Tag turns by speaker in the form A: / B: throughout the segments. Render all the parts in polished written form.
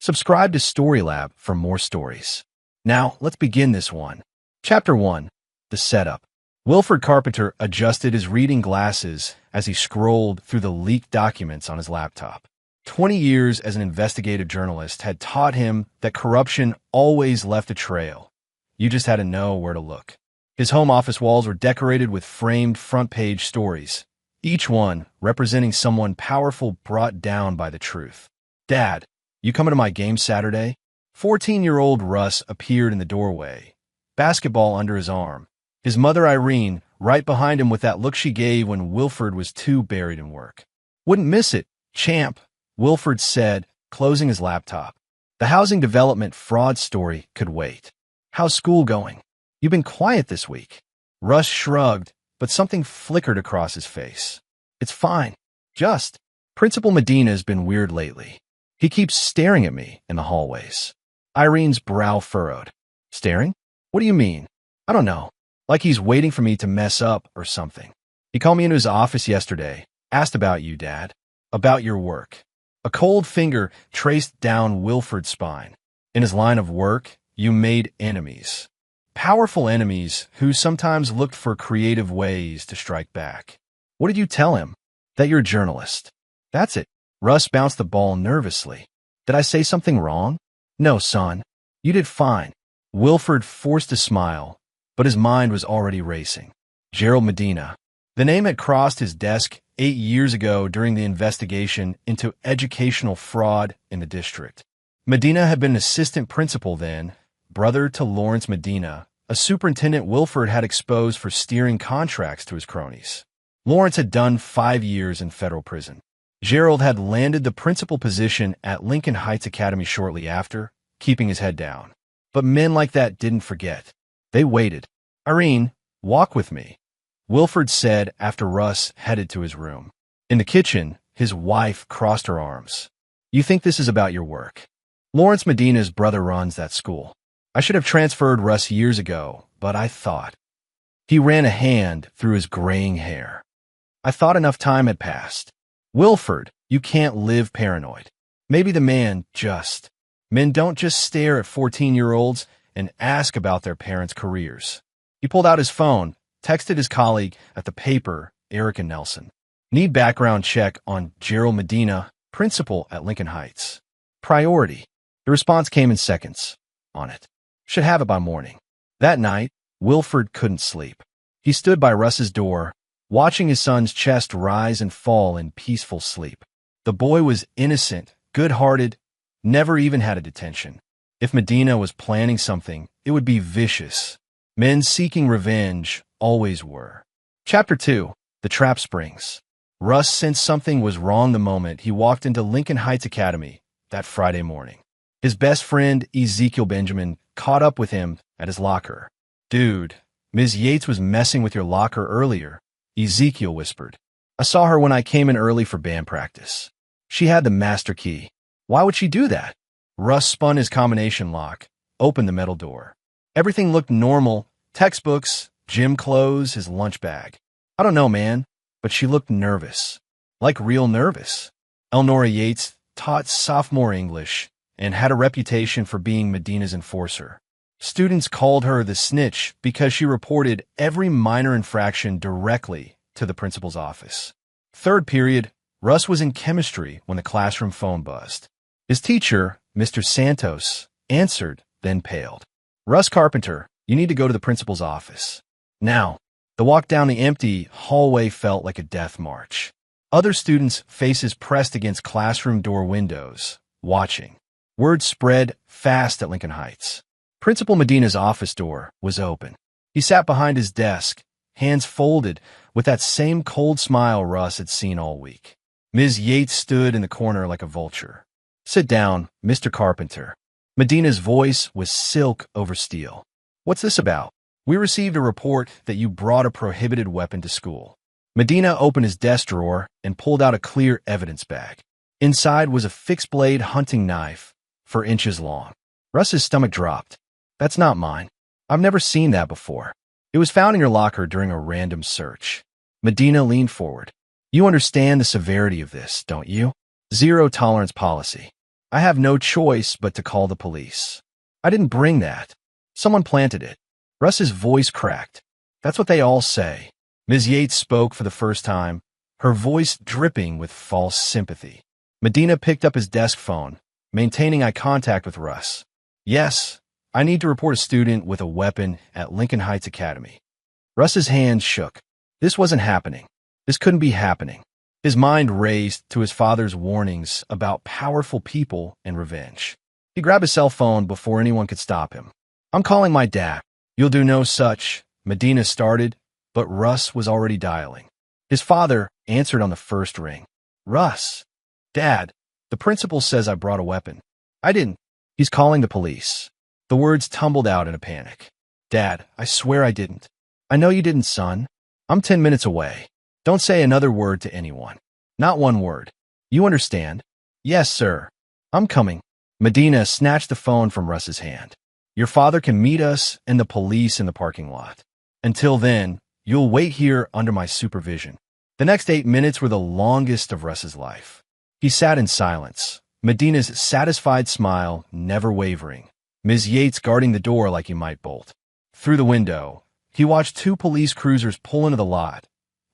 A: Subscribe to Storylab for more stories. Now, let's begin this one. Chapter 1. The Setup. Wilford Carpenter adjusted his reading glasses as he scrolled through the leaked documents on his laptop. 20 years as an investigative journalist had taught him that corruption always left a trail. You just had to know where to look. His home office walls were decorated with framed front-page stories, each one representing someone powerful brought down by the truth. "Dad, you coming to my game Saturday?" 14-year-old Russ appeared in the doorway, basketball under his arm. His mother Irene right behind him with that look she gave when Wilford was too buried in work. "Wouldn't miss it, champ," Wilford said, closing his laptop. The housing development fraud story could wait. "How's school going? You've been quiet this week." Russ shrugged, but something flickered across his face. "It's fine. Just, Principal Medina's been weird lately. He keeps staring at me in the hallways." Irene's brow furrowed. "Staring? What do you mean?" "I don't know. Like he's waiting for me to mess up or something. He called me into his office yesterday, asked about you, Dad, about your work." A cold finger traced down Wilford's spine. "In his line of work, you made enemies. Powerful enemies who sometimes looked for creative ways to strike back. What did you tell him?" "That you're a journalist." "That's it." Russ bounced the ball nervously. "Did I say something wrong?" "No, son. You did fine." Wilford forced a smile, but his mind was already racing. Gerald Medina. The name had crossed his desk 8 years ago during the investigation into educational fraud in the district. Medina had been an assistant principal then, brother to Lawrence Medina, a superintendent Wilford had exposed for steering contracts to his cronies. Lawrence had done 5 years in federal prison. Gerald had landed the principal position at Lincoln Heights Academy shortly after, keeping his head down. But men like that didn't forget. They waited. "Irene, walk with me," Wilford said after Russ headed to his room. In the kitchen, his wife crossed her arms. "You think this is about your work? Lawrence Medina's brother runs that school. I should have transferred Russ years ago, but I thought." He ran a hand through his graying hair. "I thought enough time had passed." "Wilford, you can't live paranoid. Maybe the man just. Men don't just stare at 14-year-olds and ask about their parents' careers." He pulled out his phone, texted his colleague at the paper, Erica Nelson. "Need background check on Gerald Medina, principal at Lincoln Heights. Priority." The response came in seconds. "On it. Should have it by morning." That night, Wilford couldn't sleep. He stood by Russ's door, watching his son's chest rise and fall in peaceful sleep. The boy was innocent, good-hearted, never even had a detention. If Medina was planning something, it would be vicious. Men seeking revenge always were. Chapter 2. The Trap Springs. Russ sensed something was wrong the moment he walked into Lincoln Heights Academy that Friday morning. His best friend, Ezekiel Benjamin, caught up with him at his locker. "Dude, Ms. Yates was messing with your locker earlier," Ezekiel whispered. "I saw her when I came in early for band practice. She had the master key." "Why would she do that?" Russ spun his combination lock, opened the metal door. Everything looked normal, textbooks, gym clothes, his lunch bag. "I don't know, man, but she looked nervous. Like real nervous." Elnora Yates taught sophomore English and had a reputation for being Medina's enforcer. Students called her the snitch because she reported every minor infraction directly to the principal's office. Third period, Russ was in chemistry when the classroom phone buzzed. His teacher, Mr. Santos, answered, then paled. "Russ Carpenter, you need to go to the principal's office. Now." The walk down the empty hallway felt like a death march. Other students' faces pressed against classroom door windows, watching. Word spread fast at Lincoln Heights. Principal Medina's office door was open. He sat behind his desk, hands folded, with that same cold smile Russ had seen all week. Ms. Yates stood in the corner like a vulture. "Sit down, Mr. Carpenter." Medina's voice was silk over steel. "What's this about?" "We received a report that you brought a prohibited weapon to school." Medina opened his desk drawer and pulled out a clear evidence bag. Inside was a fixed-blade hunting knife, 4 inches long. Russ's stomach dropped. "That's not mine. I've never seen that before. It was found in your locker during a random search." Medina leaned forward. "You understand the severity of this, don't you? Zero tolerance policy. I have no choice but to call the police. I didn't bring that. Someone planted it. Russ's voice cracked. That's what they all say. Ms. Yates spoke for the first time, her voice dripping with false sympathy. Medina picked up his desk phone, maintaining eye contact with Russ. Yes, I need to report a student with a weapon at Lincoln Heights Academy. Russ's hands shook. This wasn't happening. This couldn't be happening. His mind raced to his father's warnings about powerful people and revenge. He grabbed his cell phone before anyone could stop him. I'm calling my dad. You'll do no such, Medina started, but Russ was already dialing. His father answered on the first ring. Russ. Dad, the principal says I brought a weapon. I didn't. He's calling the police. The words tumbled out in a panic. Dad, I swear I didn't. I know you didn't, son. I'm 10 minutes away. Don't say another word to anyone. Not one word. You understand? Yes, sir. I'm coming. Medina snatched the phone from Russ's hand. Your father can meet us and the police in the parking lot. Until then, you'll wait here under my supervision. The next 8 minutes were the longest of Russ's life. He sat in silence, Medina's satisfied smile never wavering, Ms. Yates guarding the door like he might bolt. Through the window, he watched 2 police cruisers pull into the lot,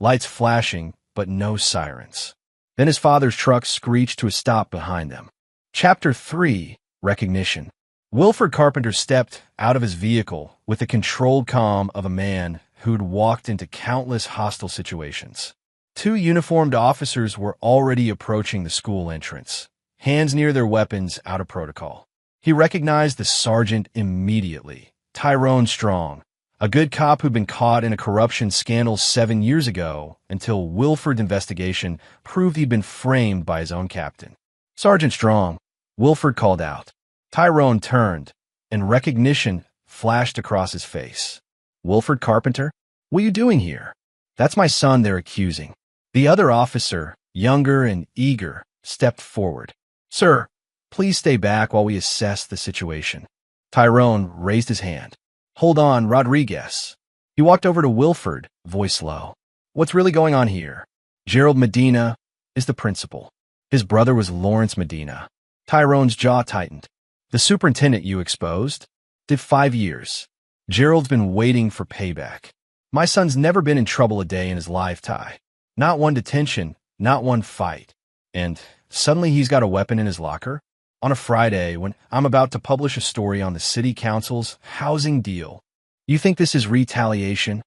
A: lights flashing, but no sirens. Then his father's truck screeched to a stop behind them. Chapter 3, Recognition. Wilford Carpenter stepped out of his vehicle with the controlled calm of a man who'd walked into countless hostile situations. 2 uniformed officers were already approaching the school entrance, hands near their weapons out of protocol. He recognized the sergeant immediately, Tyrone Strong, a good cop who'd been caught in a corruption scandal 7 years ago until Wilford's investigation proved he'd been framed by his own captain. Sergeant Strong, Wilford called out. Tyrone turned, and recognition flashed across his face. Wilford Carpenter? What are you doing here? That's my son they're accusing. The other officer, younger and eager, stepped forward. Sir, please stay back while we assess the situation. Tyrone raised his hand. Hold on, Rodriguez. He walked over to Wilford, voice low. What's really going on here? Gerald Medina is the principal. His brother was Lawrence Medina. Tyrone's jaw tightened. The superintendent you exposed did 5 years. Gerald's been waiting for payback. My son's never been in trouble a day in his life, Ty. Not one detention, not one fight. And suddenly he's got a weapon in his locker? On a Friday, when I'm about to publish a story on the city council's housing deal. You think this is retaliation?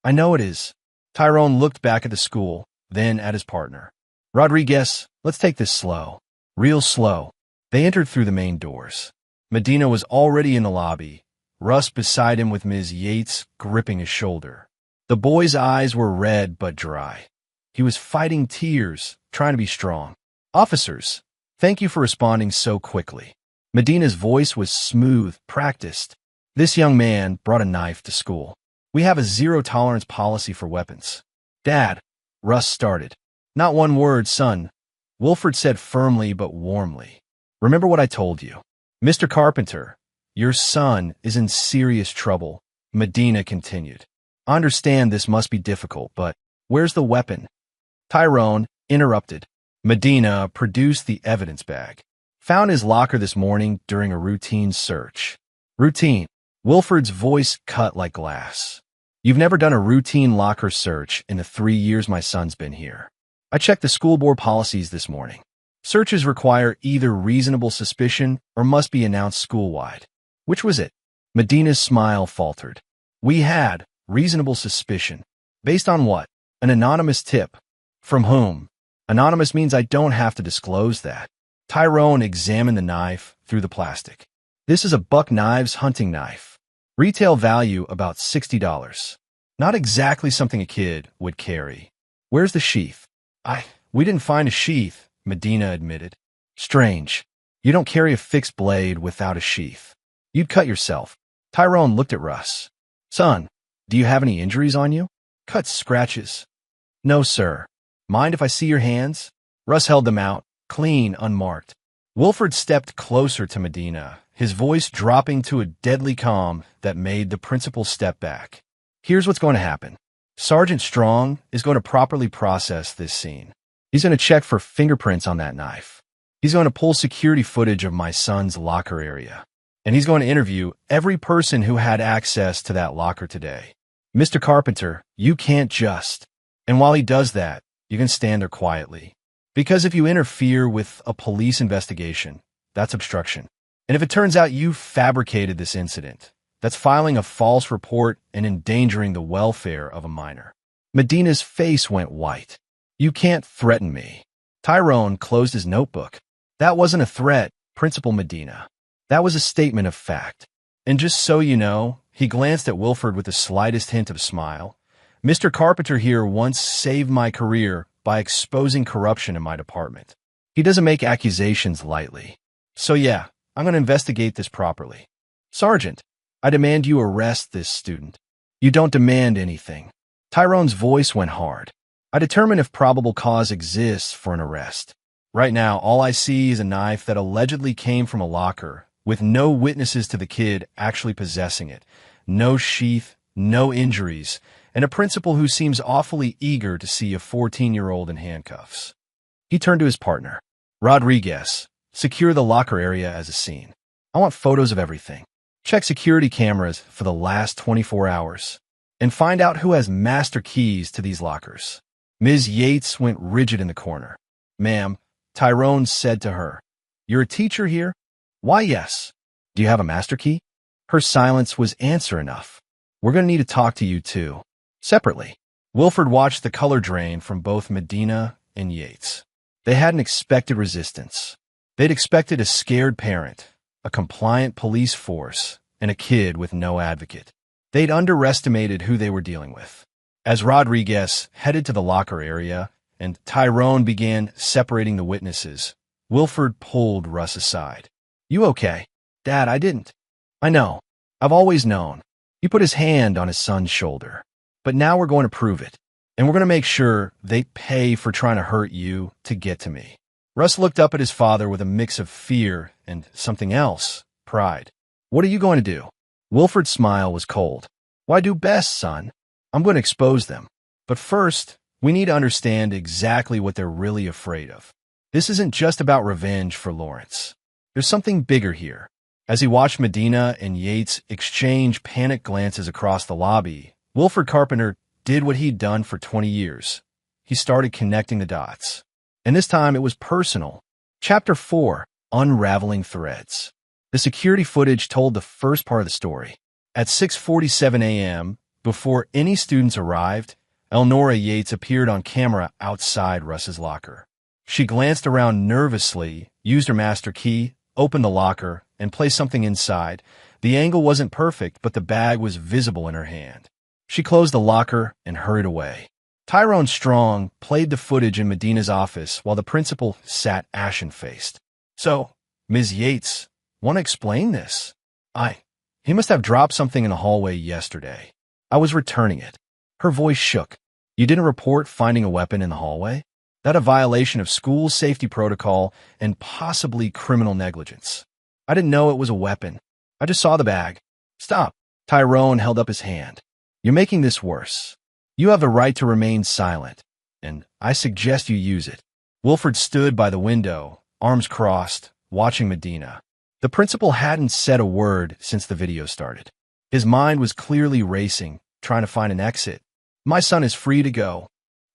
A: I know it is. Tyrone looked back at the school, then at his partner. Rodriguez, let's take this slow. Real slow. They entered through the main doors. Medina was already in the lobby, Russ beside him with Ms. Yates gripping his shoulder. The boy's eyes were red but dry. He was fighting tears, trying to be strong. Officers, thank you for responding so quickly. Medina's voice was smooth, practiced. This young man brought a knife to school. We have a zero-tolerance policy for weapons. Dad, Russ started. Not one word, son. Wilford said firmly but warmly. Remember what I told you. Mr. Carpenter, your son is in serious trouble, Medina continued. I understand this must be difficult, but where's the weapon? Tyrone interrupted. Medina produced the evidence bag. Found his locker this morning during a routine search. Routine. Wilford's voice cut like glass. You've never done a routine locker search in the 3 years my son's been here. I checked the school board policies this morning. Searches require either reasonable suspicion or must be announced school-wide. Which was it? Medina's smile faltered. We had reasonable suspicion. Based on what? An anonymous tip. From whom? Anonymous means I don't have to disclose that. Tyrone examined the knife through the plastic. This is a Buck Knives hunting knife. Retail value about $60. Not exactly something a kid would carry. Where's the sheath? We didn't find a sheath, Medina admitted. Strange. You don't carry a fixed blade without a sheath. You'd cut yourself. Tyrone looked at Russ. Son, do you have any injuries on you? Cuts, scratches. No, sir. Mind if I see your hands? Russ held them out, clean, unmarked. Wilford stepped closer to Medina, his voice dropping to a deadly calm that made the principal step back. Here's what's going to happen. Sergeant Strong is going to properly process this scene. He's going to check for fingerprints on that knife. He's going to pull security footage of my son's locker area, and he's going to interview every person who had access to that locker today. Mr. Carpenter, you can't just. And while he does that, you can stand there quietly. Because if you interfere with a police investigation, that's obstruction. And if it turns out you fabricated this incident, that's filing a false report and endangering the welfare of a minor. Medina's face went white. You can't threaten me. Tyrone closed his notebook. That wasn't a threat, Principal Medina. That was a statement of fact. And just so you know, he glanced at Wilford with the slightest hint of a smile. Mr. Carpenter here once saved my career by exposing corruption in my department. He doesn't make accusations lightly. So yeah, I'm going to investigate this properly. Sergeant, I demand you arrest this student. You don't demand anything. Tyrone's voice went hard. I determine if probable cause exists for an arrest. Right now, all I see is a knife that allegedly came from a locker, with no witnesses to the kid actually possessing it, no sheath, no injuries, and a principal who seems awfully eager to see a 14-year-old in handcuffs. He turned to his partner. Rodriguez, secure the locker area as a scene. I want photos of everything. Check security cameras for the last 24 hours. And find out who has master keys to these lockers. Ms. Yates went rigid in the corner. Ma'am, Tyrone said to her, you're a teacher here? Why, yes. Do you have a master key? Her silence was answer enough. We're going to need to talk to you too. Separately. Wilford watched the color drain from both Medina and Yates. They hadn't expected resistance. They'd expected a scared parent, a compliant police force, and a kid with no advocate. They'd underestimated who they were dealing with. As Rodriguez headed to the locker area and Tyrone began separating the witnesses, Wilford pulled Russ aside. You okay? Dad, I didn't. I know. I've always known. He put his hand on his son's shoulder. But now we're going to prove it. And we're going to make sure they pay for trying to hurt you to get to me. Russ looked up at his father with a mix of fear and something else, pride. What are you going to do? Wilford's smile was cold. Why do best, son? I'm going to expose them. But first, we need to understand exactly what they're really afraid of. This isn't just about revenge for Lawrence. There's something bigger here. As he watched Medina and Yates exchange panicked glances across the lobby, Wilford Carpenter did what he'd done for 20 years. He started connecting the dots. And this time it was personal. Chapter 4, Unraveling Threads. The security footage told the first part of the story. At 6:47 a.m., before any students arrived, Elnora Yates appeared on camera outside Russ's locker. She glanced around nervously, used her master key, opened the locker, and placed something inside. The angle wasn't perfect, but the bag was visible in her hand. She closed the locker and hurried away. Tyrone Strong played the footage in Medina's office while the principal sat ashen-faced. So, Ms. Yates, want to explain this? He must have dropped something in the hallway yesterday. I was returning it. Her voice shook. You didn't report finding a weapon in the hallway? That's a violation of school safety protocol and possibly criminal negligence. I didn't know it was a weapon. I just saw the bag. Stop. Tyrone held up his hand. You're making this worse. You have the right to remain silent, and I suggest you use it. Wilford stood by the window, arms crossed, watching Medina. The principal hadn't said a word since the video started. His mind was clearly racing, trying to find an exit. My son is free to go.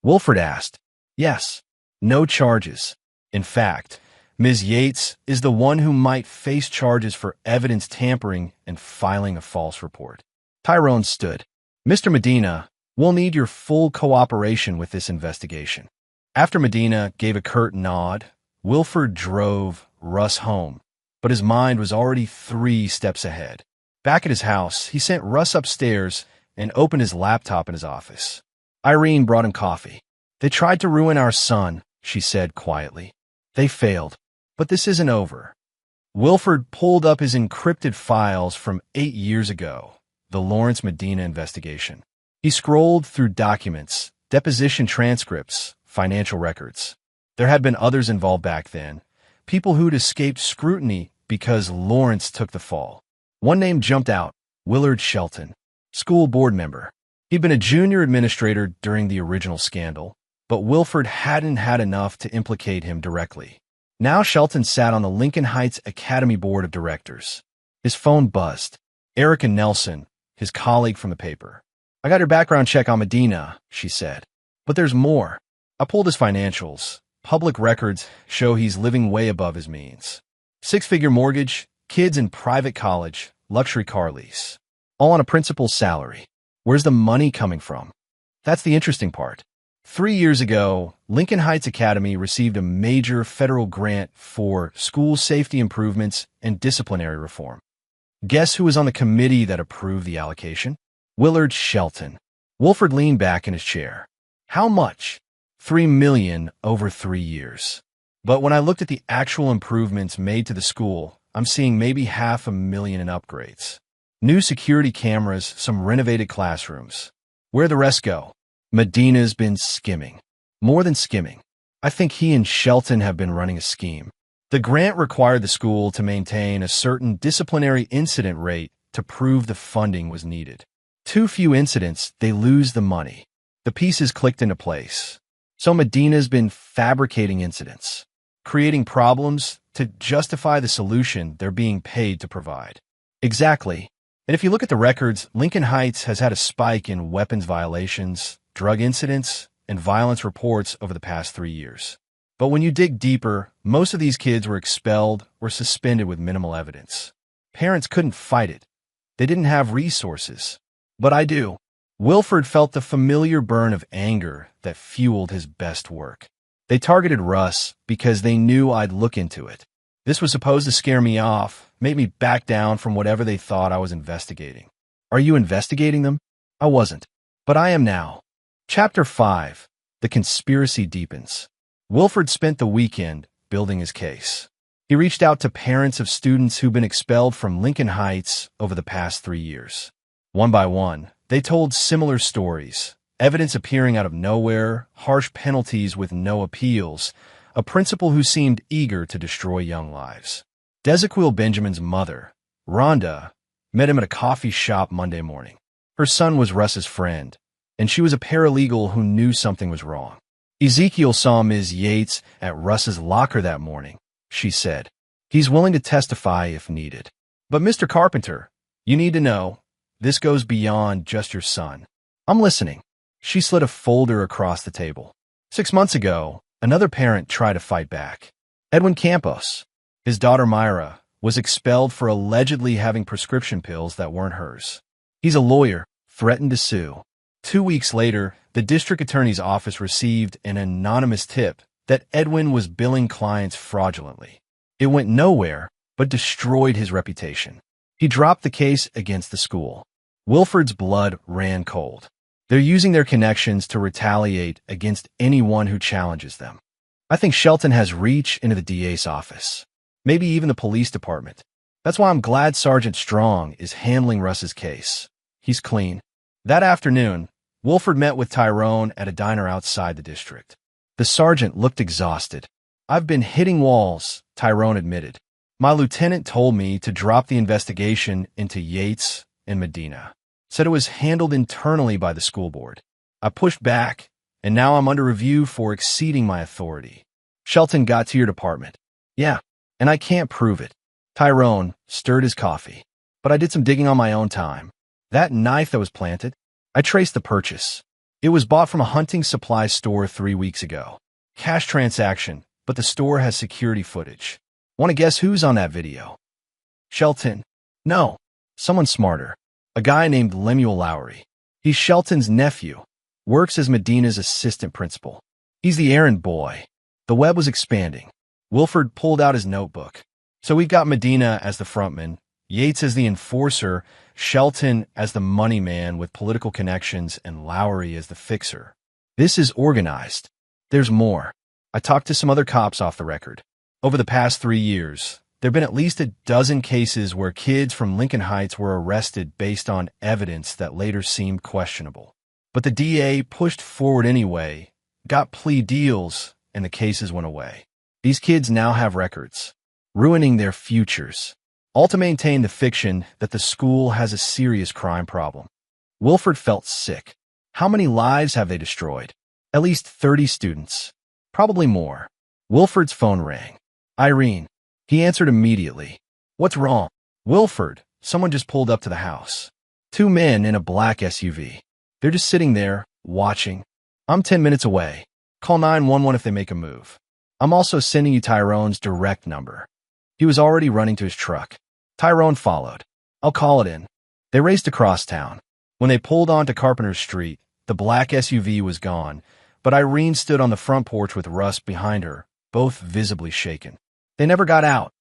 A: Wilford asked. Yes. No charges. In fact, Ms. Yates is the one who might face charges for evidence tampering and filing a false report. Tyrone stood. Mr. Medina, we'll need your full cooperation with this investigation. After Medina gave a curt nod, Wilford drove Russ home, but his mind was already 3 steps ahead. Back at his house, he sent Russ upstairs and opened his laptop in his office. Irene brought him coffee. They tried to ruin our son, she said quietly. They failed, but this isn't over. Wilford pulled up his encrypted files from 8 years ago, the Lawrence Medina investigation. He scrolled through documents, deposition transcripts, financial records. There had been others involved back then, people who'd escaped scrutiny because Lawrence took the fall. One name jumped out, Willard Shelton, school board member. He'd been a junior administrator during the original scandal, but Wilford hadn't had enough to implicate him directly. Now Shelton sat on the Lincoln Heights Academy Board of Directors. His phone buzzed. Erica Nelson, his colleague from the paper. "I got your background check on Medina," she said. "But there's more." I pulled his financials. Public records show he's living way above his means. Six-figure mortgage, kids in private college, luxury car lease. All on a principal's salary. Where's the money coming from? That's the interesting part. 3 years ago, Lincoln Heights Academy received a major federal grant for school safety improvements and disciplinary reform. Guess who was on the committee that approved the allocation? Willard Shelton. Wilford leaned back in his chair. How much? $3 million over 3 years. But when I looked at the actual improvements made to the school, I'm seeing maybe $500,000 in upgrades. New security cameras, some renovated classrooms. Where'd the rest go? Medina's been skimming. More than skimming. I think he and Shelton have been running a scheme. The grant required the school to maintain a certain disciplinary incident rate to prove the funding was needed. Too few incidents, they lose the money. The pieces clicked into place. So Medina's been fabricating incidents, creating problems to justify the solution they're being paid to provide. Exactly. And if you look at the records, Lincoln Heights has had a spike in weapons violations, drug incidents, and violence reports over the past 3 years. But when you dig deeper, most of these kids were expelled or suspended with minimal evidence. Parents couldn't fight it. They didn't have resources. But I do. Wilford felt the familiar burn of anger that fueled his best work. They targeted Russ because they knew I'd look into it. This was supposed to scare me off, make me back down from whatever they thought I was investigating. Are you investigating them? I wasn't. But I am now. Chapter 5. The Conspiracy Deepens. Wilford spent the weekend building his case. He reached out to parents of students who've been expelled from Lincoln Heights over the past 3 years. One by one, they told similar stories, evidence appearing out of nowhere, harsh penalties with no appeals, a principal who seemed eager to destroy young lives. Desequil Benjamin's mother, Rhonda, met him at a coffee shop Monday morning. Her son was Russ's friend, and she was a paralegal who knew something was wrong. Ezekiel saw Ms. Yates at Russ's locker that morning, she said. He's willing to testify if needed. But Mr. Carpenter, you need to know, this goes beyond just your son. I'm listening. She slid a folder across the table. 6 months ago, another parent tried to fight back. Edwin Campos, his daughter Myra, was expelled for allegedly having prescription pills that weren't hers. He's a lawyer, threatened to sue. 2 weeks later, the district attorney's office received an anonymous tip that Edwin was billing clients fraudulently. It went nowhere, but destroyed his reputation. He dropped the case against the school. Wilford's blood ran cold. They're using their connections to retaliate against anyone who challenges them. I think Shelton has reach into the DA's office, maybe even the police department. That's why I'm glad Sergeant Strong is handling Russ's case. He's clean. That afternoon, Wilford met with Tyrone at a diner outside the district. The sergeant looked exhausted. I've been hitting walls, Tyrone admitted. My lieutenant told me to drop the investigation into Yates and Medina. Said it was handled internally by the school board. I pushed back, and now I'm under review for exceeding my authority. Shelton got to your department. Yeah, and I can't prove it. Tyrone stirred his coffee. But I did some digging on my own time. That knife that was planted, I traced the purchase. It was bought from a hunting supply store 3 weeks ago. Cash transaction, but the store has security footage. Want to guess who's on that video? Shelton. No, someone smarter. A guy named Lemuel Lowry. He's Shelton's nephew. Works as Medina's assistant principal. He's the errand boy. The web was expanding. Wilford pulled out his notebook. So we've got Medina as the frontman, Yates as the enforcer, Shelton as the money man with political connections, and Lowry as the fixer. This is organized. There's more. I talked to some other cops off the record. Over the past 3 years, there have been at least a dozen cases where kids from Lincoln Heights were arrested based on evidence that later seemed questionable. But the DA pushed forward anyway, got plea deals, and the cases went away. These kids now have records, ruining their futures, all to maintain the fiction that the school has a serious crime problem. Wilford felt sick. How many lives have they destroyed? At least 30 students. Probably more. Wilford's phone rang. Irene. He answered immediately. What's wrong? Wilford. Someone just pulled up to the house. Two men in a black SUV. They're just sitting there, watching. I'm 10 minutes away. Call 911 if they make a move. I'm also sending you Tyrone's direct number. He was already running to his truck. Tyrone followed. I'll call it in. They raced across town. When they pulled onto Carpenter Street, the black SUV was gone, but Irene stood on the front porch with Russ behind her, both visibly shaken. They never got out,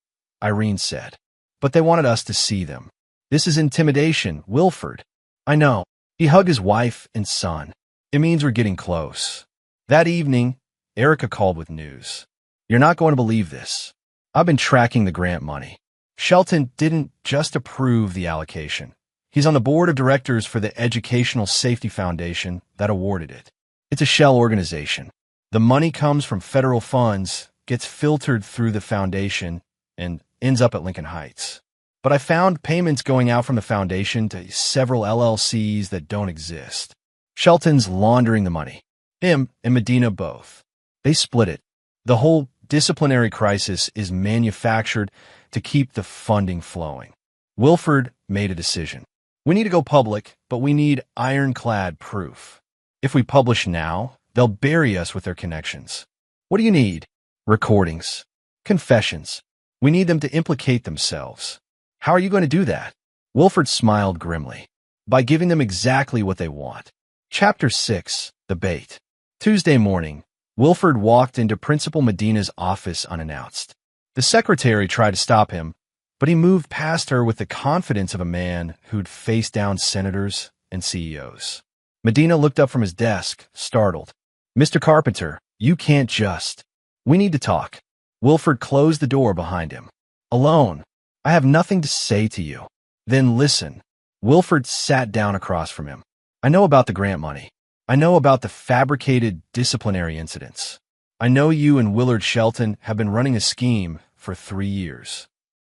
A: Irene said. But they wanted us to see them. This is intimidation, Wilford. I know. He hugged his wife and son. It means we're getting close. That evening, Erica called with news. You're not going to believe this. I've been tracking the grant money. Shelton didn't just approve the allocation. He's on the board of directors for the Educational Safety Foundation that awarded it. It's a shell organization. The money comes from federal funds, gets filtered through the foundation, and ends up at Lincoln Heights. But I found payments going out from the foundation to several LLCs that don't exist. Shelton's laundering the money. Him and Medina both. They split it. The whole disciplinary crisis is manufactured to keep the funding flowing. Wilford made a decision. We need to go public, but we need ironclad proof. If we publish now, they'll bury us with their connections. What do you need? Recordings. Confessions. We need them to implicate themselves. How are you going to do that? Wilford smiled grimly. By giving them exactly what they want. Chapter 6. The Bait. Tuesday morning, Wilford walked into Principal Medina's office unannounced. The secretary tried to stop him, but he moved past her with the confidence of a man who'd faced down senators and CEOs. Medina looked up from his desk, startled. Mr. Carpenter, you can't just. We need to talk. Wilford closed the door behind him. Alone. I have nothing to say to you. Then listen. Wilford sat down across from him. I know about the grant money. I know about the fabricated disciplinary incidents. I know you and Willard Shelton have been running a scheme for 3 years.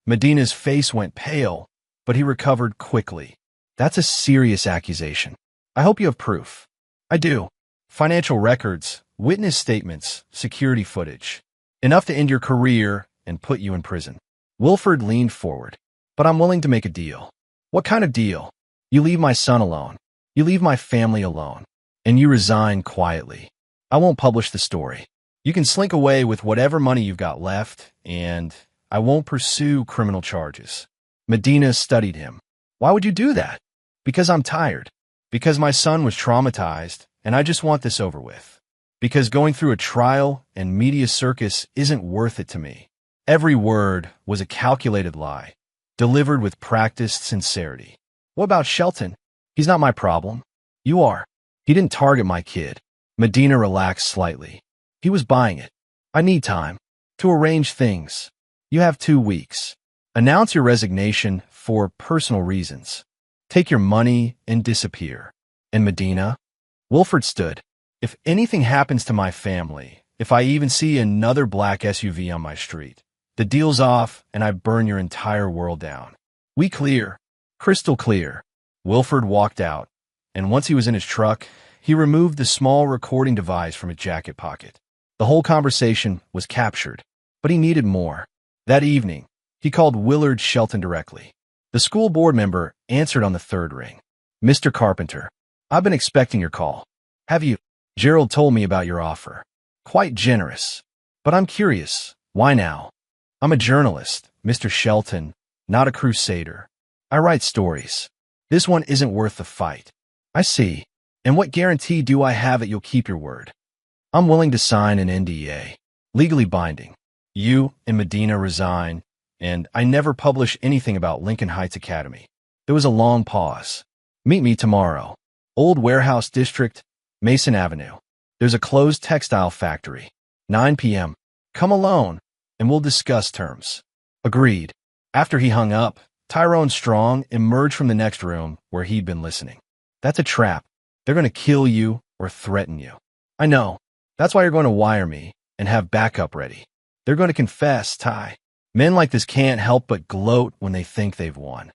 A: Medina's face went pale, but he recovered quickly. That's a serious accusation. I hope you have proof. I do. Financial records, witness statements, security footage. Enough to end your career and put you in prison. Wilford leaned forward. But I'm willing to make a deal. What kind of deal? You leave my son alone. You leave my family alone. And you resign quietly. I won't publish the story. You can slink away with whatever money you've got left, and I won't pursue criminal charges. Medina studied him. Why would you do that? Because I'm tired. Because my son was traumatized, and I just want this over with. Because going through a trial and media circus isn't worth it to me. Every word was a calculated lie, delivered with practiced sincerity. What about Shelton? He's not my problem. You are. He didn't target my kid. Medina relaxed slightly. He was buying it. I need time to arrange things. You have 2 weeks. Announce your resignation for personal reasons. Take your money and disappear. And Medina? Wilford stood. If anything happens to my family, if I even see another black SUV on my street, the deal's off and I burn your entire world down. We clear. Crystal clear. Wilford walked out, and once he was in his truck, he removed the small recording device from his jacket pocket. The whole conversation was captured, but he needed more. That evening, he called Willard Shelton directly. The school board member answered on the 3rd ring. Mr. Carpenter, I've been expecting your call. Have you? Gerald told me about your offer. Quite generous. But I'm curious. Why now? I'm a journalist, Mr. Shelton, not a crusader. I write stories. This one isn't worth the fight. I see. And what guarantee do I have that you'll keep your word? I'm willing to sign an NDA, legally binding. You and Medina resign, and I never publish anything about Lincoln Heights Academy. There was a long pause. Meet me tomorrow. Old Warehouse District, Mason Avenue. There's a closed textile factory. 9 p.m. Come alone, and we'll discuss terms. Agreed. After he hung up, Tyrone Strong emerged from the next room where he'd been listening. That's a trap. They're going to kill you or threaten you. I know. That's why you're going to wire me and have backup ready. They're going to confess, Ty. Men like this can't help but gloat when they think they've won.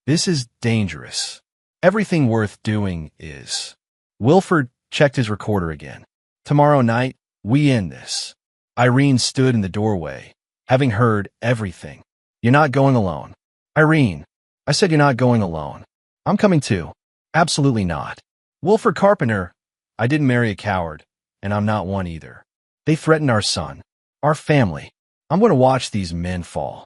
A: This is dangerous. Everything worth doing is. Wilford checked his recorder again. Tomorrow night, we end this. Irene stood in the doorway, having heard everything. You're not going alone. Irene, I said you're not going alone. I'm coming too. Absolutely not. Wilford Carpenter, I didn't marry a coward, and I'm not one either. They threatened our son, our family. I'm going to watch these men fall.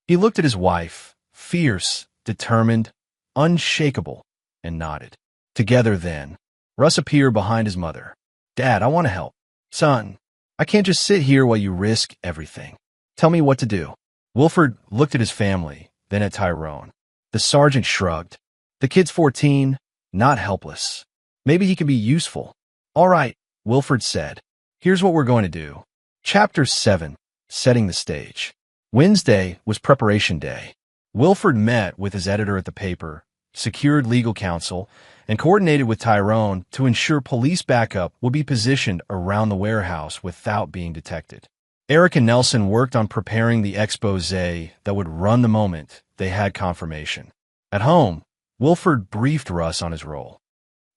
A: He looked at his wife, fierce, determined, unshakable, and nodded. Together then, Russ appeared behind his mother. Dad, I want to help. Son, I can't just sit here while you risk everything. Tell me what to do. Wilford looked at his family, then at Tyrone. The sergeant shrugged. The kid's 14, not helpless. Maybe he can be useful. All right, Wilford said. Here's what we're going to do. Chapter 7, Setting the Stage. Wednesday was preparation day. Wilford met with his editor at the paper, secured legal counsel, and coordinated with Tyrone to ensure police backup would be positioned around the warehouse without being detected. Eric and Nelson worked on preparing the expose that would run the moment they had confirmation. At home, Wilford briefed Russ on his role.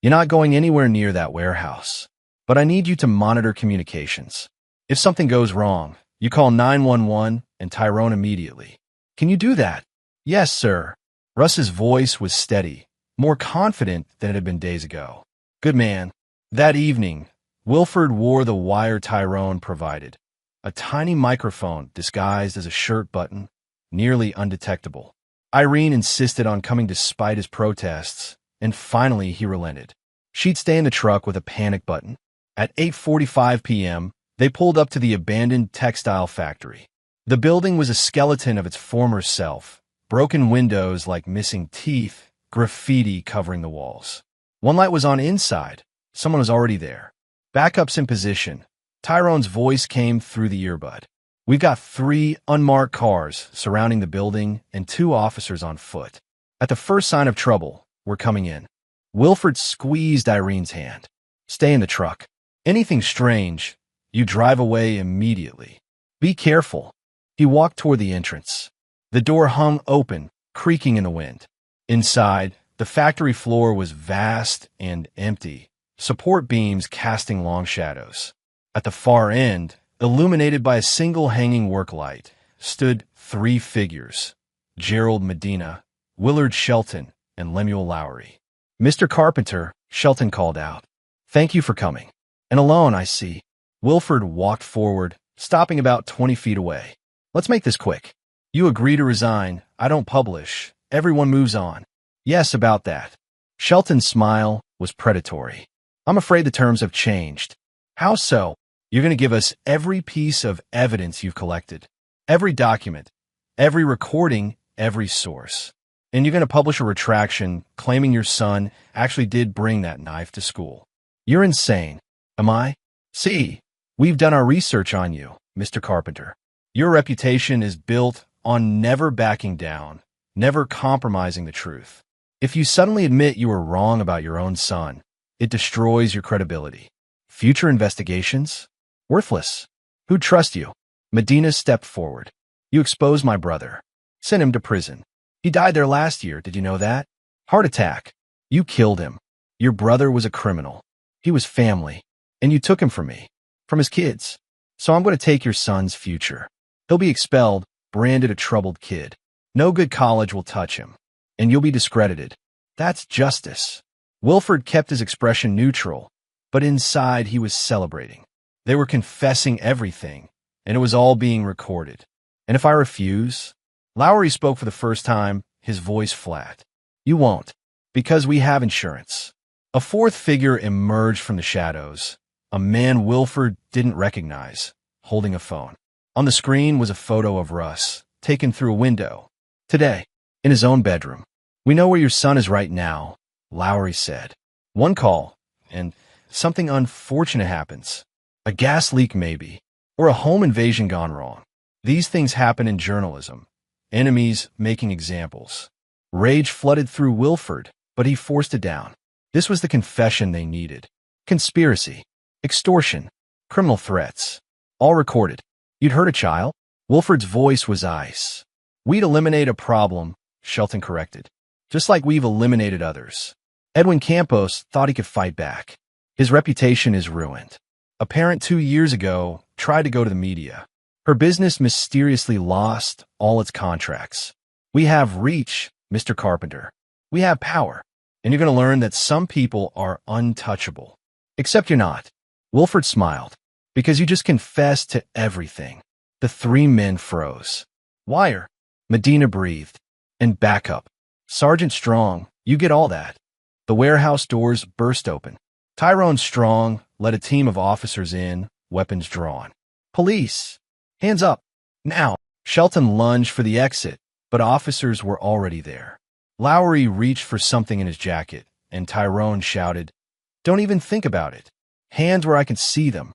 A: You're not going anywhere near that warehouse, but I need you to monitor communications. If something goes wrong, you call 911 and Tyrone immediately. Can you do that? Yes, sir. Russ's voice was steady, more confident than it had been days ago. Good man. That evening, Wilford wore the wire Tyrone provided, a tiny microphone disguised as a shirt button, nearly undetectable. Irene insisted on coming despite his protests, and finally he relented. She'd stay in the truck with a panic button. At 8:45 p.m., they pulled up to the abandoned textile factory. The building was a skeleton of its former self, broken windows like missing teeth, graffiti covering the walls. One light was on inside. Someone was already there. Backups in position. Tyrone's voice came through the earbud. We've got 3 unmarked cars surrounding the building and 2 officers on foot. At the first sign of trouble, we're coming in. Wilford squeezed Irene's hand. Stay in the truck. Anything strange, you drive away immediately. Be careful. He walked toward the entrance. The door hung open, creaking in the wind. Inside, the factory floor was vast and empty, support beams casting long shadows. At the far end, illuminated by a single hanging work light, stood 3 figures: Gerald Medina, Willard Shelton, and Lemuel Lowry. Mr. Carpenter, Shelton called out. Thank you for coming. And alone, I see. Wilford walked forward, stopping about 20 feet away. Let's make this quick. You agree to resign. I don't publish. Everyone moves on. Yes, about that. Shelton's smile was predatory. I'm afraid the terms have changed. How so? You're going to give us every piece of evidence you've collected, every document, every recording, every source. And you're going to publish a retraction claiming your son actually did bring that knife to school. You're insane. Am I? See, we've done our research on you, Mr. Carpenter. Your reputation is built on never backing down, never compromising the truth. If you suddenly admit you were wrong about your own son, it destroys your credibility. Future investigations? Worthless. Who'd trust you? Medina stepped forward. You exposed my brother. Sent him to prison. He died there last year, did you know that? Heart attack. You killed him. Your brother was a criminal. He was family. And you took him from me. From his kids. So I'm going to take your son's future. He'll be expelled, branded a troubled kid. No good college will touch him. And you'll be discredited. That's justice. Wilford kept his expression neutral, but inside he was celebrating. They were confessing everything, and it was all being recorded. And if I refuse? Lowry spoke for the first time, his voice flat. You won't, because we have insurance. A 4th figure emerged from the shadows, a man Wilford didn't recognize, holding a phone. On the screen was a photo of Russ, taken through a window. Today, in his own bedroom. We know where your son is right now, Lowry said. One call, and something unfortunate happens. A gas leak maybe, or a home invasion gone wrong. These things happen in journalism. Enemies making examples. Rage flooded through Wilford, but he forced it down. This was the confession they needed. Conspiracy, extortion, criminal threats. All recorded. You'd hurt a child? Wilford's voice was ice. We'd eliminate a problem, Shelton corrected. Just like we've eliminated others. Edwin Campos thought he could fight back. His reputation is ruined. A parent 2 years ago tried to go to the media. Her business mysteriously lost all its contracts. We have reach, Mr. Carpenter. We have power. And you're going to learn that some people are untouchable. Except you're not. Wilford smiled. Because you just confessed to everything. The three men froze. Wire. Medina breathed. And back up. Sergeant Strong, you get all that. The warehouse doors burst open. Tyrone Strong led a team of officers in, weapons drawn. Police. Hands up. Now. Shelton lunged for the exit, but officers were already there. Lowry reached for something in his jacket, and Tyrone shouted, "Don't even think about it. Hands where I can see them."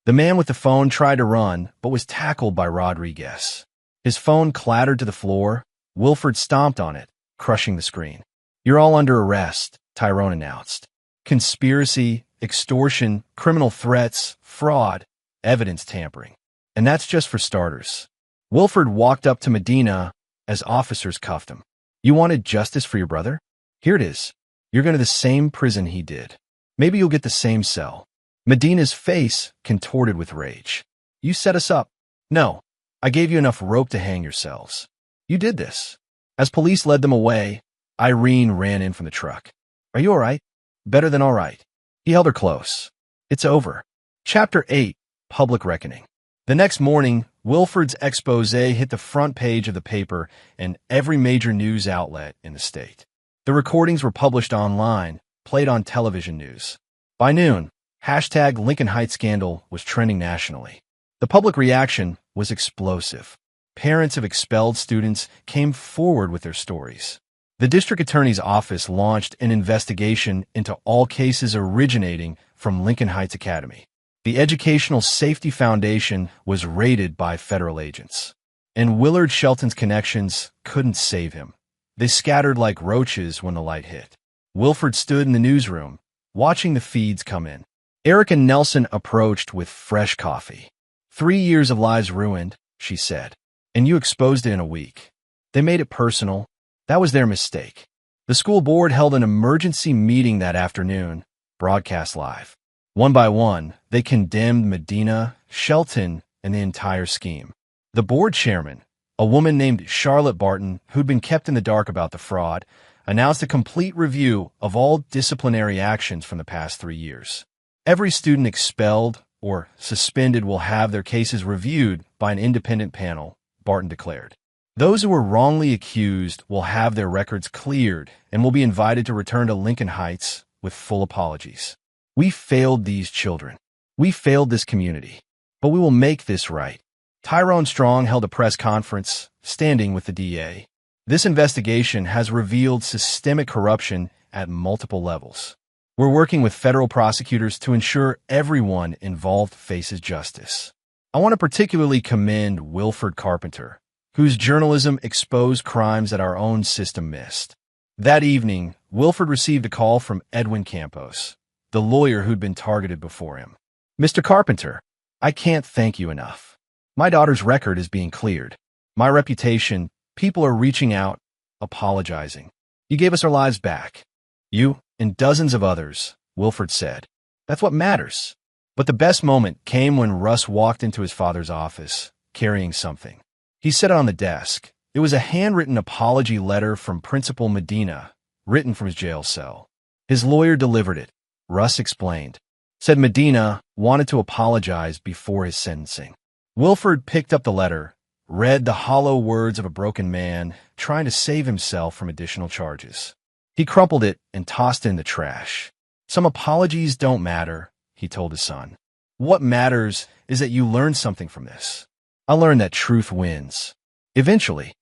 A: The man with the phone tried to run, but was tackled by Rodriguez. His phone clattered to the floor. Wilford stomped on it, crushing the screen. "You're all under arrest," Tyrone announced. "Conspiracy, extortion, criminal threats, fraud, evidence tampering. And that's just for starters." Wilford walked up to Medina as officers cuffed him. "You wanted justice for your brother? Here it is. You're going to the same prison he did. Maybe you'll get the same cell." Medina's face contorted with rage. "You set us up." "No, I gave you enough rope to hang yourselves. You did this." As police led them away, Irene ran in from the truck. "Are you all right?" "Better than all right." He held her close. "It's over." Chapter 8, Public Reckoning. The next morning, Wilford's expose hit the front page of the paper and every major news outlet in the state. The recordings were published online, played on television news. By noon, hashtag Lincoln Heights scandal was trending nationally. The public reaction was explosive. Parents of expelled students came forward with their stories. The district attorney's office launched an investigation into all cases originating from Lincoln Heights Academy. The Educational Safety Foundation was raided by federal agents. And Willard Shelton's connections couldn't save him. They scattered like roaches when the light hit. Wilford stood in the newsroom, watching the feeds come in. Erica Nelson approached with fresh coffee. 3 years of lives ruined, she said. And you exposed it in a week. They made it personal. That was their mistake. The school board held an emergency meeting that afternoon, broadcast live. One by one, they condemned Medina, Shelton, and the entire scheme. The board chairman, a woman named Charlotte Barton, who'd been kept in the dark about the fraud, announced a complete review of all disciplinary actions from the past 3 years. Every student expelled or suspended will have their cases reviewed by an independent panel, Barton declared. Those who were wrongly accused will have their records cleared and will be invited to return to Lincoln Heights with full apologies. We failed these children. We failed this community. But we will make this right. Tyrone Strong held a press conference, standing with the DA. This investigation has revealed systemic corruption at multiple levels. We're working with federal prosecutors to ensure everyone involved faces justice. I want to particularly commend Wilford Carpenter, whose journalism exposed crimes that our own system missed. That evening, Wilford received a call from Edwin Campos, the lawyer who'd been targeted before him. "Mr. Carpenter, I can't thank you enough. My daughter's record is being cleared. My reputation, people are reaching out, apologizing. You gave us our lives back. You and dozens of others," Wilford said. "That's what matters." But the best moment came when Russ walked into his father's office, carrying something. He set it on the desk. It was a handwritten apology letter from Principal Medina, written from his jail cell. His lawyer delivered it. Russ explained. Said Medina wanted to apologize before his sentencing. Wilford picked up the letter, read the hollow words of a broken man trying to save himself from additional charges. He crumpled it and tossed it in the trash. "Some apologies don't matter," he told his son. "What matters is that you learn something from this. I learned that truth wins. Eventually,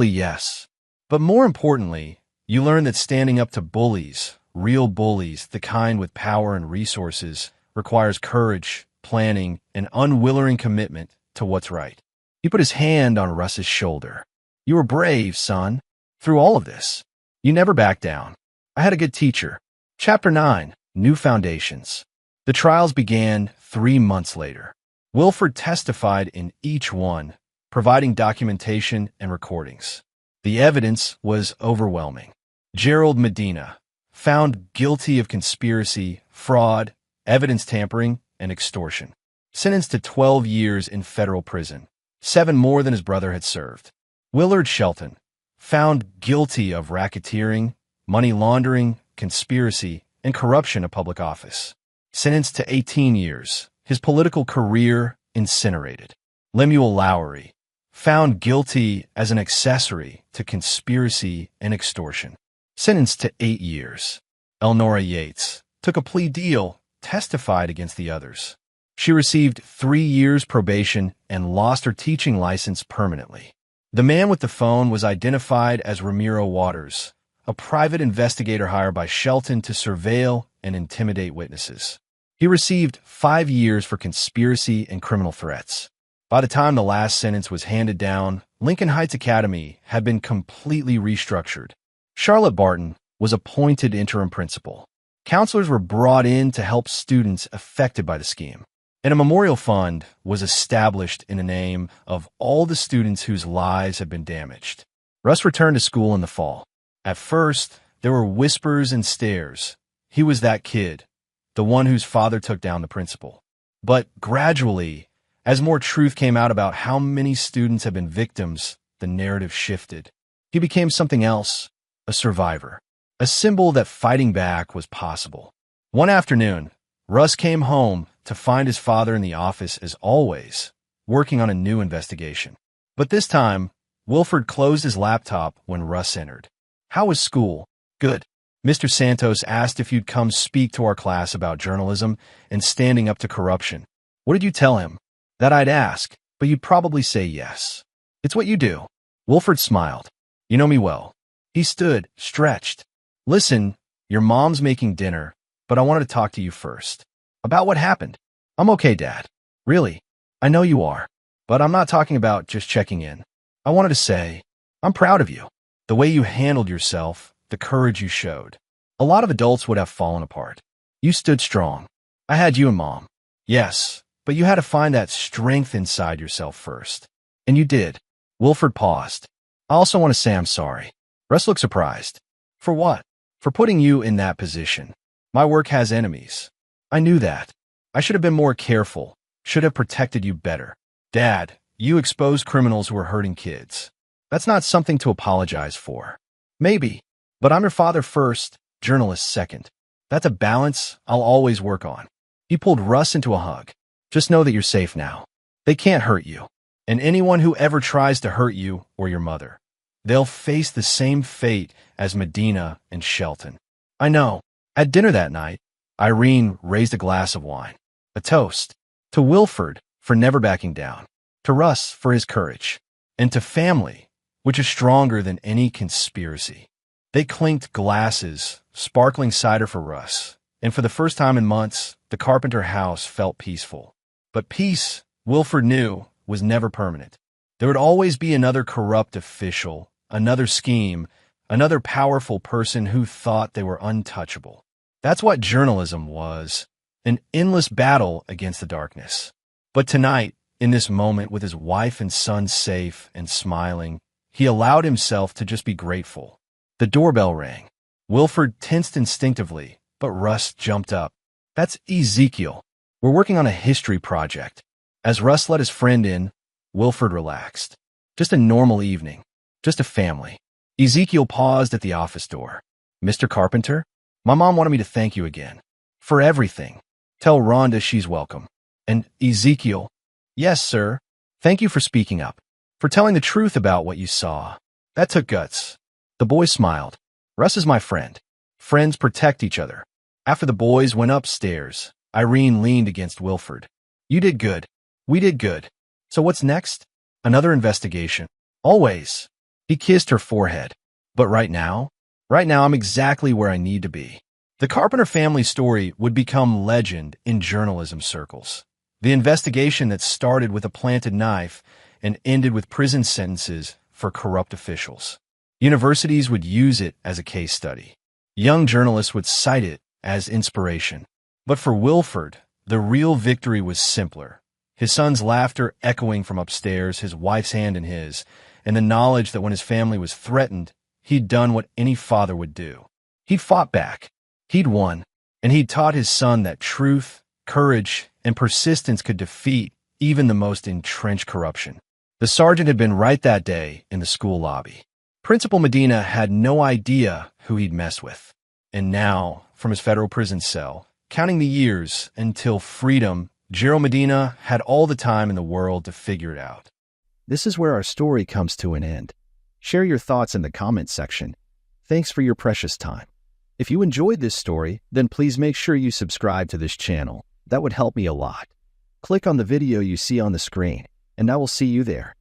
A: yes. But more importantly, you learn that standing up to bullies, real bullies, the kind with power and resources, requires courage, planning, and unwavering commitment to what's right." He put his hand on Russ's shoulder. "You were brave, son. Through all of this, you never backed down. I had a good teacher." Chapter 9, New Foundations. The trials began 3 months later. Wilford testified in each one, providing documentation and recordings. The evidence was overwhelming. Gerald Medina, found guilty of conspiracy, fraud, evidence tampering, and extortion. sentenced to 12 years in federal prison, 7 more than his brother had served. Willard Shelton, found guilty of racketeering, money laundering, conspiracy, and corruption of public office, sentenced to 18 years, his political career incinerated. Lemuel Lowery, found guilty as an accessory to conspiracy and extortion, sentenced to 8 years. Elnora Yates took a plea deal, testified against the others. She received 3 years probation and lost her teaching license permanently. The man with the phone was identified as Ramiro Waters, a private investigator hired by Shelton to surveil and intimidate witnesses. He received 5 years for conspiracy and criminal threats. By the time the last sentence was handed down, Lincoln Heights Academy had been completely restructured. Charlotte Barton was appointed interim principal. Counselors were brought in to help students affected by the scheme, and a memorial fund was established in the name of all the students whose lives had been damaged. Russ returned to school in the fall. At first, there were whispers and stares. He was that kid, the one whose father took down the principal. But gradually, as more truth came out about how many students had been victims, the narrative shifted. He became something else, a survivor, a symbol that fighting back was possible. One afternoon, Russ came home to find his father in the office as always, working on a new investigation. But this time, Wilford closed his laptop when Russ entered. "How was school?" "Good." Mr. Santos asked if you'd come speak to our class about journalism and standing up to corruption. What did you tell him? That I'd ask, but you'd probably say yes. It's what you do. Wilford smiled. You know me well. He stood, stretched. Listen, your mom's making dinner, but I wanted to talk to you first. About what happened. I'm okay, Dad. Really. I know you are. But I'm not talking about just checking in. I wanted to say, I'm proud of you. The way you handled yourself, the courage you showed. A lot of adults would have fallen apart. You stood strong. I had you and Mom. Yes, but you had to find that strength inside yourself first. And you did. Wilford paused. I also want to say I'm sorry. Russ looked surprised. For what? For putting you in that position. My work has enemies. I knew that. I should have been more careful, should have protected you better. Dad, you exposed criminals who were hurting kids. That's not something to apologize for. Maybe, but I'm your father first, journalist second. That's a balance I'll always work on. He pulled Russ into a hug. Just know that you're safe now. They can't hurt you. And anyone who ever tries to hurt you or your mother, they'll face the same fate as Medina and Shelton. I know. At dinner that night, Irene raised a glass of wine. A toast. To Wilford for never backing down. To Russ for his courage. And to family, which is stronger than any conspiracy. They clinked glasses, sparkling cider for Russ. And for the first time in months, the Carpenter house felt peaceful. But peace, Wilford knew, was never permanent. There would always be another corrupt official, another scheme, another powerful person who thought they were untouchable. That's what journalism was, an endless battle against the darkness. But tonight, in this moment with his wife and son safe and smiling, he allowed himself to just be grateful. The doorbell rang. Wilford tensed instinctively, but Russ jumped up. That's Ezekiel. We're working on a history project. As Russ let his friend in, Wilford relaxed. Just a normal evening. Just a family. Ezekiel paused at the office door. Mr. Carpenter? My mom wanted me to thank you again. For everything. Tell Rhonda she's welcome. And Ezekiel. Yes, sir. Thank you for speaking up. For telling the truth about what you saw. That took guts. The boy smiled. Russ is my friend. Friends protect each other. After the boys went upstairs, Irene leaned against Wilford. You did good. We did good. So what's next? Another investigation. Always. He kissed her forehead. But right now I'm exactly where I need to be. The Carpenter family story would become legend in journalism circles. The investigation that started with a planted knife and ended with prison sentences for corrupt officials. Universities would use it as a case study. Young journalists would cite it as inspiration. But for Wilford, the real victory was simpler. His son's laughter echoing from upstairs, his wife's hand in his, and the knowledge that when his family was threatened, he'd done what any father would do. He'd fought back. He'd won. And he'd taught his son that truth, courage, and persistence could defeat even the most entrenched corruption. The sergeant had been right that day in the school lobby. Principal Medina had no idea who he'd messed with. And now, from his federal prison cell, counting the years until freedom, Gerald Medina had all the time in the world to figure it out.
B: This is where our story comes to an end. Share your thoughts in the comments section. Thanks for your precious time. If you enjoyed this story, then please make sure you subscribe to this channel. That would help me a lot. Click on the video you see on the screen, and I will see you there.